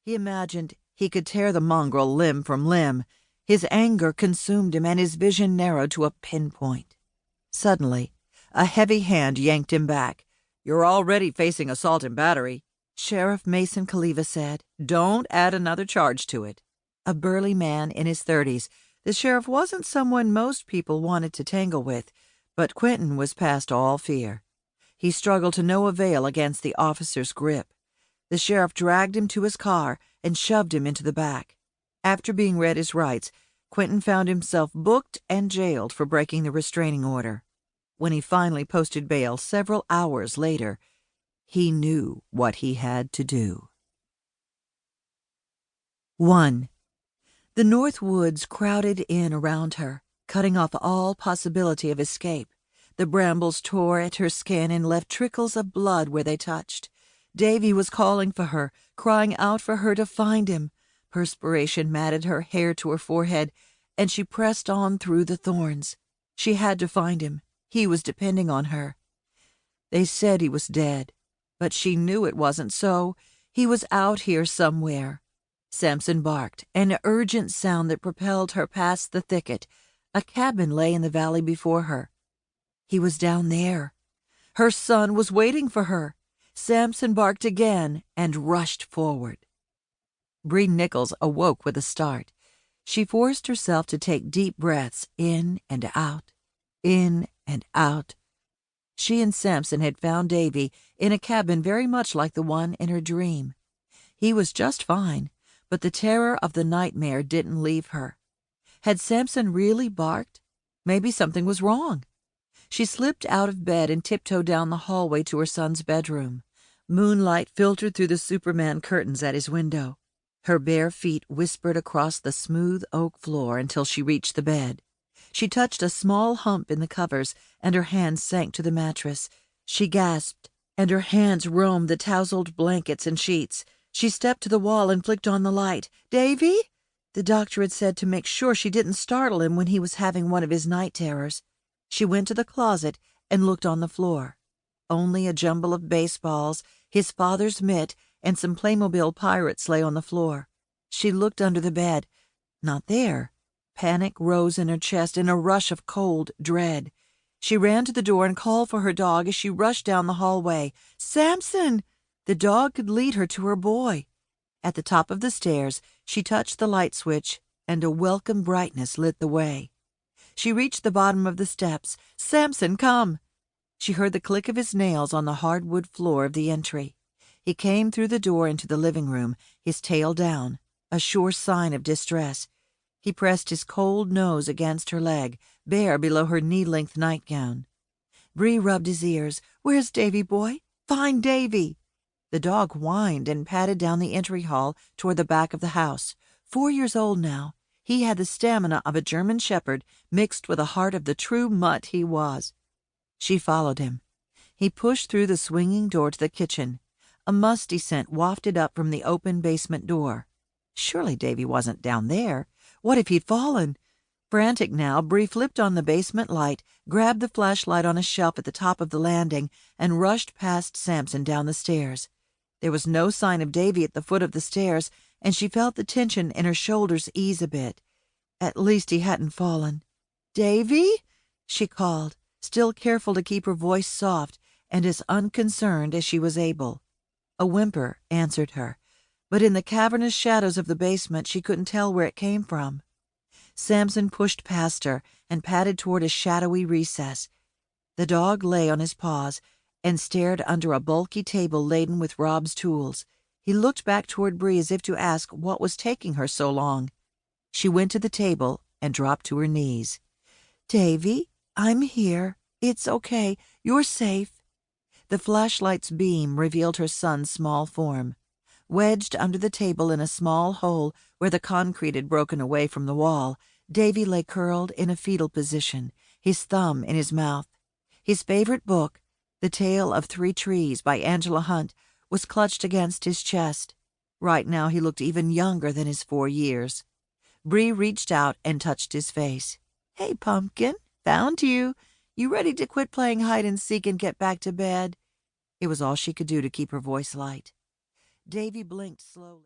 He imagined he could tear the mongrel limb from limb. His anger consumed him, and his vision narrowed to a pinpoint. Suddenly, a heavy hand yanked him back. "You're already facing assault and battery," Sheriff Mason Calleva said. "Don't add another charge to it." A burly man in his 30s, the sheriff wasn't someone most people wanted to tangle with, but Quentin was past all fear. He struggled to no avail against the officer's grip. The sheriff dragged him to his car and shoved him into the back. After being read his rights, Quentin found himself booked and jailed for breaking the restraining order. When he finally posted bail several hours later, he knew what he had to do. 1. The North Woods crowded in around her, cutting off all possibility of escape. The brambles tore at her skin and left trickles of blood where they touched. Davy was calling for her, crying out for her to find him. Perspiration matted her hair to her forehead, and she pressed on through the thorns. She had to find him. He was depending on her. They said he was dead, but she knew it wasn't so. He was out here somewhere. Samson barked, an urgent sound that propelled her past the thicket. A cabin lay in the valley before her. He was down there. Her son was waiting for her. Samson barked again and rushed forward. Bree Nicholls awoke with a start. She forced herself to take deep breaths in and out, in and out. She and Samson had found Davy in a cabin very much like the one in her dream. He was just fine, but the terror of the nightmare didn't leave her. Had Samson really barked? Maybe something was wrong. She slipped out of bed and tiptoed down the hallway to her son's bedroom. Moonlight filtered through the Superman curtains at his window. Her bare feet whispered across the smooth oak floor until she reached the bed. She touched a small hump in the covers, and her hands sank to the mattress. She gasped, and her hands roamed the tousled blankets and sheets. She stepped to the wall and flicked on the light. "Davy?" The doctor had said to make sure she didn't startle him when he was having one of his night terrors. She went to the closet and looked on the floor. Only a jumble of baseballs, his father's mitt, and some Playmobil pirates lay on the floor. She looked under the bed. Not there. Panic rose in her chest in a rush of cold dread. She ran to the door and called for her dog as she rushed down the hallway. "Samson!" The dog could lead her to her boy. At the top of the stairs, she touched the light switch, and a welcome brightness lit the way. She reached the bottom of the steps. "Samson, come!" She heard the click of his nails on the hardwood floor of the entry. He came through the door into the living room, his tail down, a sure sign of distress. He pressed his cold nose against her leg, bare below her knee-length nightgown. Bree rubbed his ears. "Where's Davy, boy? Find Davy!" The dog whined and padded down the entry hall toward the back of the house. 4 years old now, he had the stamina of a German shepherd mixed with a heart of the true mutt he was. She followed him. He pushed through the swinging door to the kitchen. A musty scent wafted up from the open basement door. Surely Davy wasn't down there. What if he'd fallen? Frantic now, Bree flipped on the basement light, grabbed the flashlight on a shelf at the top of the landing, and rushed past Samson down the stairs. There was no sign of Davy at the foot of the stairs, and she felt the tension in her shoulders ease a bit. At least he hadn't fallen. "Davy?" she called, still careful to keep her voice soft and as unconcerned as she was able. A whimper answered her, but in the cavernous shadows of the basement she couldn't tell where it came from. Samson pushed past her and padded toward a shadowy recess. The dog lay on his paws and stared under a bulky table laden with Rob's tools. He looked back toward Bree as if to ask what was taking her so long. She went to the table and dropped to her knees. "Davy, I'm here. It's okay. You're safe." The flashlight's beam revealed her son's small form. Wedged under the table in a small hole where the concrete had broken away from the wall, Davy lay curled in a fetal position, his thumb in his mouth. His favorite book, The Tale of 3 Trees by Angela Hunt, was clutched against his chest. Right now he looked even younger than his 4 years. Bree reached out and touched his face. "Hey, Pumpkin, found you. You ready to quit playing hide-and-seek and get back to bed?" It was all she could do to keep her voice light. Davy blinked slowly.